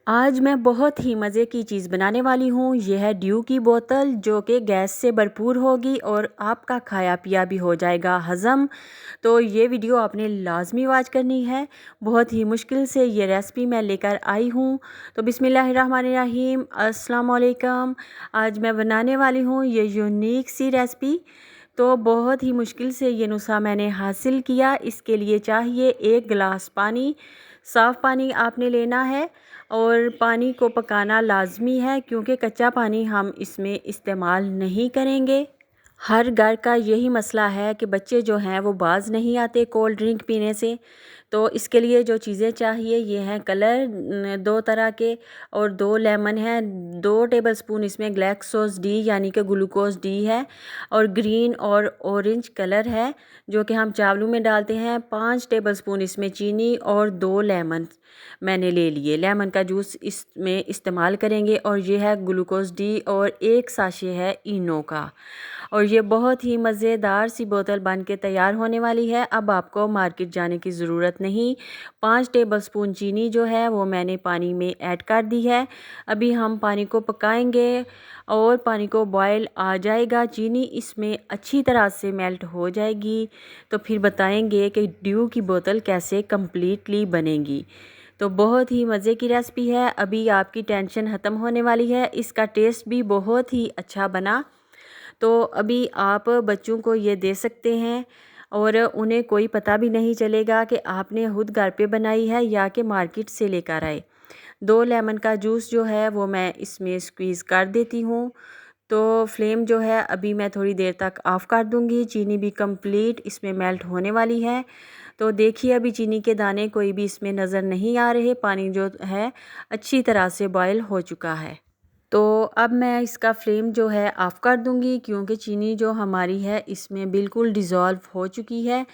आज मैं बहुत ही मज़े की चीज़ बनाने वाली हूँ। ये है ड्यू की बोतल जो कि गैस से भरपूर होगी और आपका खाया पिया भी हो जाएगा हज़म। तो ये वीडियो आपने लाजमी वॉच करनी है। बहुत ही मुश्किल से ये रेसिपी मैं लेकर आई हूँ। तो बिस्मिल्लाहिर्रहमानिर्रहीम, अस्सलाम वालेकुम। आज मैं बनाने वाली हूँ ये यूनिक सी रेसिपी। तो बहुत ही मुश्किल से ये नुस्खा मैंने हासिल किया। इसके लिए चाहिए 1 गिलास पानी। साफ़ पानी आपने लेना है और पानी को पकाना लाजमी है क्योंकि कच्चा पानी हम इसमें इस्तेमाल नहीं करेंगे। हर घर का यही मसला है कि बच्चे जो हैं वो बाज नहीं आते कोल्ड ड्रिंक पीने से। तो इसके लिए जो चीज़ें चाहिए ये हैं कलर 2 तरह के और 2 लेमन हैं। 2 टेबलस्पून इसमें ग्लैक्सोस डी यानी कि ग्लूकोज डी है और ग्रीन और ऑरेंज कलर है जो कि हम चावलों में डालते हैं। 5 टेबलस्पून इसमें चीनी और 2 लेमन मैंने ले लिए। लेमन का जूस इसमें इस्तेमाल करेंगे और ये है ग्लूकोज डी और 1 साशे है इनो का। और ये बहुत ही मज़ेदार सी बोतल बन के तैयार होने वाली है। अब आपको मार्केट जाने की ज़रूरत नहीं। 5 टेबलस्पून चीनी जो है वो मैंने पानी में ऐड कर दी है। अभी हम पानी को पकाएंगे और पानी को बॉयल आ जाएगा, चीनी इसमें अच्छी तरह से मेल्ट हो जाएगी तो फिर बताएंगे कि ड्यू की बोतल कैसे कम्प्लीटली बनेगी। तो बहुत ही मज़े की रेसिपी है। अभी आपकी टेंशन ख़त्म होने वाली है। इसका टेस्ट भी बहुत ही अच्छा बना। तो अभी आप बच्चों को ये दे सकते हैं और उन्हें कोई पता भी नहीं चलेगा कि आपने खुद घर पे बनाई है या कि मार्केट से लेकर आए। 2 लेमन का जूस जो है वो मैं इसमें स्क्वीज़ कर देती हूँ। तो फ्लेम जो है अभी मैं थोड़ी देर तक ऑफ़ कर दूँगी। चीनी भी कंप्लीट इसमें मेल्ट होने वाली है। तो देखिए अभी चीनी के दाने कोई भी इसमें नज़र नहीं आ रहे। पानी जो है अच्छी तरह से बॉयल हो चुका है। तो अब मैं इसका फ्लेम जो है ऑफ़ कर दूंगी क्योंकि चीनी जो हमारी है इसमें बिल्कुल डिज़ोल्व हो चुकी है।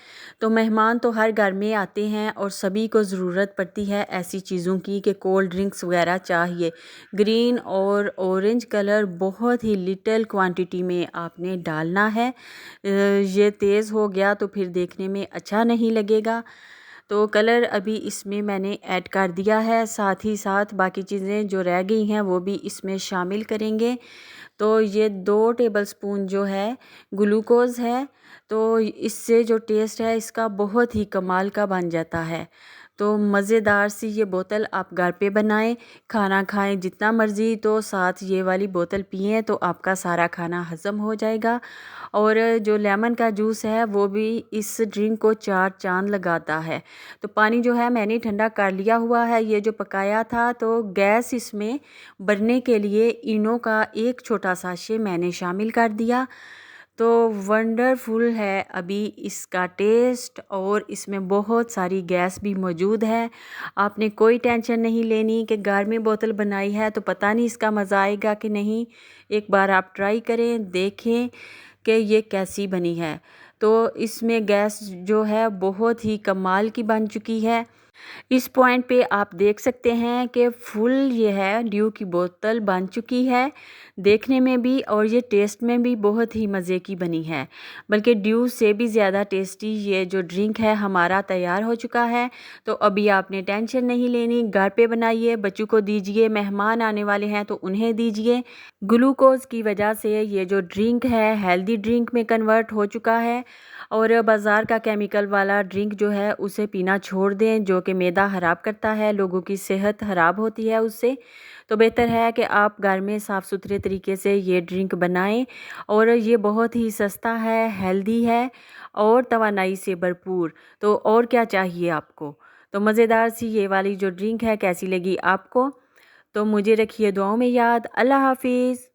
तो मेहमान तो हर घर में आते हैं और सभी को ज़रूरत पड़ती है ऐसी चीज़ों की कि कोल्ड ड्रिंक्स वगैरह चाहिए। ग्रीन और ऑरेंज कलर बहुत ही लिटिल क्वांटिटी में आपने डालना है। ये तेज़ हो गया तो फिर देखने में अच्छा नहीं लगेगा। तो कलर अभी इसमें मैंने ऐड कर दिया है। साथ ही साथ बाकी चीज़ें जो रह गई हैं वो भी इसमें शामिल करेंगे। तो ये 2 टेबलस्पून जो है ग्लूकोज़ है। तो इससे जो टेस्ट है इसका बहुत ही कमाल का बन जाता है। तो मज़ेदार सी ये बोतल आप घर पे बनाएं, खाना खाएं जितना मर्ज़ी तो साथ ये वाली बोतल पिएं तो आपका सारा खाना हज़म हो जाएगा। और जो लेमन का जूस है वो भी इस ड्रिंक को 4 चाँद लगाता है। तो पानी जो है मैंने ठंडा कर लिया हुआ है ये जो पकाया था। तो गैस इसमें भरने के लिए इनो का 1 छोटा साशे मैंने शामिल कर दिया। तो वंडरफुल है अभी इसका टेस्ट और इसमें बहुत सारी गैस भी मौजूद है। आपने कोई टेंशन नहीं लेनी कि घर में बोतल बनाई है तो पता नहीं इसका मज़ा आएगा कि नहीं। एक बार आप ट्राई करें, देखें कि ये कैसी बनी है। तो इसमें गैस जो है बहुत ही कमाल की बन चुकी है। इस पॉइंट पे आप देख सकते हैं कि फुल ये है ड्यू की बोतल बन चुकी है देखने में भी और ये टेस्ट में भी बहुत ही मज़े की बनी है। बल्कि ड्यू से भी ज़्यादा टेस्टी ये जो ड्रिंक है हमारा तैयार हो चुका है। तो अभी आपने टेंशन नहीं लेनी, घर पे बनाइए, बच्चों को दीजिए, मेहमान आने वाले हैं तो उन्हें दीजिए। ग्लूकोज की वजह से ये जो ड्रिंक है हेल्दी ड्रिंक में कन्वर्ट हो चुका है। और बाज़ार का केमिकल वाला ड्रिंक जो है उसे पीना छोड़ दें जो कि मैदा ख़राब करता है, लोगों की सेहत ख़राब होती है उससे। तो बेहतर है कि आप घर में साफ़ सुथरे तरीके से ये ड्रिंक बनाएं। और ये बहुत ही सस्ता है, हेल्दी है और तवानाई से भरपूर। तो और क्या चाहिए आपको। तो मज़ेदार सी ये वाली जो ड्रिंक है कैसी लगी आपको। तो मुझे रखिए दुआओं में याद। अल्लाह हाफिज़।